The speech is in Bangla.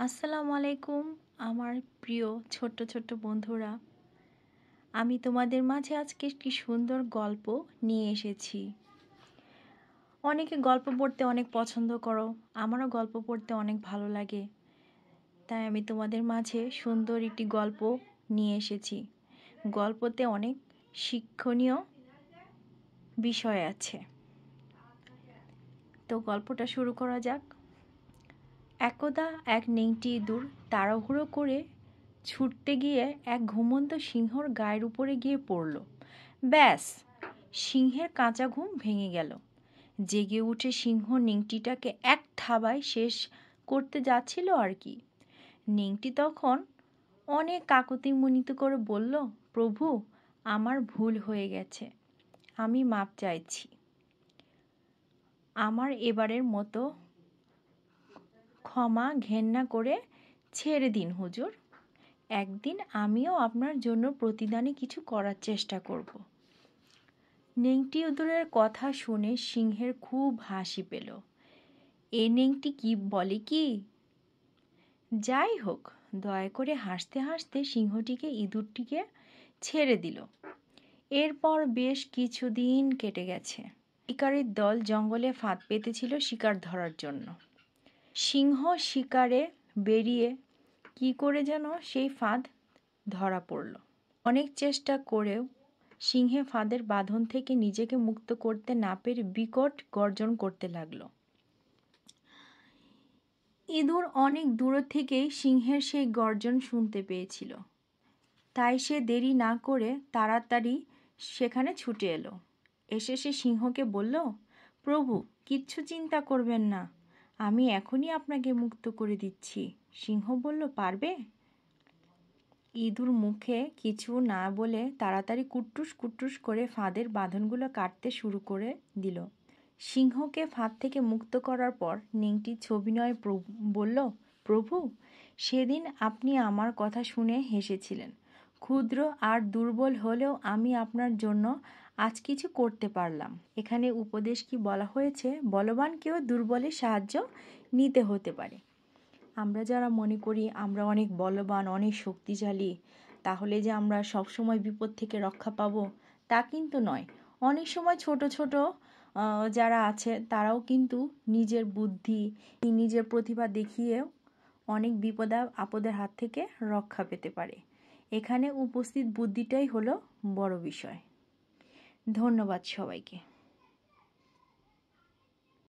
আসসালামু আলাইকুম আমার প্রিয় ছোট্ট ছোট্ট বন্ধুরা। আমি তোমাদের মাঝে আজকে একটি সুন্দর গল্প নিয়ে এসেছি। অনেকে গল্প পড়তে অনেক পছন্দ করো, আমারও গল্প পড়তে অনেক ভালো লাগে। তাই আমি তোমাদের মাঝে সুন্দর একটি গল্প নিয়ে এসেছি। গল্পতে অনেক শিক্ষণীয় বিষয় আছে। তো গল্পটা শুরু করা যাক। একদা এক নেংটি ইঁদুর তাড়াহুড়ো করে ছুটতে গিয়ে এক ঘুমন্ত সিংহর গায়ের উপরে গিয়ে পড়ল। ব্যাস, সিংহের কাঁচা ঘুম ভেঙে গেল। জেগে উঠে সিংহ নেংটিটাকে এক থাবায় শেষ করতে যাচ্ছিল আর কি। নেংটি তখন অনেক কাকুতি মিনতি করে বলল, প্রভু, আমার ভুল হয়ে গেছে, আমি মাপ চাইছি। আমার এবারের মতো ক্ষমা ঘেন্না করে ছেড়ে দিন হুজুর। একদিন আমিও আপনার জন্য প্রতিদানে কিছু করার চেষ্টা করব। নেংটি ইঁদুরের কথা শুনে সিংহের খুব হাসি পেল। এ নেংটি কি বলে কি? যাই হোক, দয়া করে হাসতে হাসতে সিংহটিকে ইঁদুরটিকে ছেড়ে দিল। এরপর বেশ কিছুদিন কেটে গেছে। শিকারীর দল জঙ্গলে ফাঁদ পেতেছিল শিকার ধরার জন্য। সিংহ শিকারে বেরিয়ে কি করে যেন সেই ফাঁদ ধরা পড়ল। অনেক চেষ্টা করেও সিংহে ফাঁদের বাঁধন থেকে নিজেকে মুক্ত করতে না পেরে বিকট গর্জন করতে লাগলো। ইঁদুর অনেক দূর থেকেই সিংহের সেই গর্জন শুনতে পেয়েছিল। তাই সে দেরি না করে তাড়াতাড়ি সেখানে ছুটে এলো। এসে সে সিংহকে বলল, প্রভু, কিচ্ছু চিন্তা করবেন না, আমি এখনই আপনাকে মুক্ত করে দিচ্ছি। সিংহ বলল, পারবে? ইঁদুর মুখে কিছু না বলে তাড়াতাড়ি কুট্টুস কুট্টুস করে ফাঁদের বাঁধনগুলো কাটতে শুরু করে দিল। সিংহকে ফাঁদ থেকে মুক্ত করার পর নেংটি ছবিনয়ে বলল, প্রভু, সেদিন আপনি আমার কথা শুনে হেসেছিলেন। ক্ষুদ্র আর দুর্বল হলেও আমি আপনার জন্য আজ কিছু করতে পারলাম। এখানে উপদেশ কি বলা হয়েছে? বলবানকেও দুর্বলের সাহায্য নিতে হতে পারে। আমরা যারা মনে করি আমরা অনেক বলবান, অনেক শক্তিশালী, তাহলে যে আমরা সবসময় বিপদ থেকে রক্ষা পাবো তা কিন্তু নয়। অনেক সময় ছোট ছোট যারা আছে তারাও কিন্তু নিজের বুদ্ধি, নিজের প্রতিভা দেখিয়েও অনেক বিপদ আপদের হাত থেকে রক্ষা পেতে পারে। এখানে উপস্থিত বুদ্ধিটাই হলো বড় বিষয়। ধন্যবাদ সবাইকে।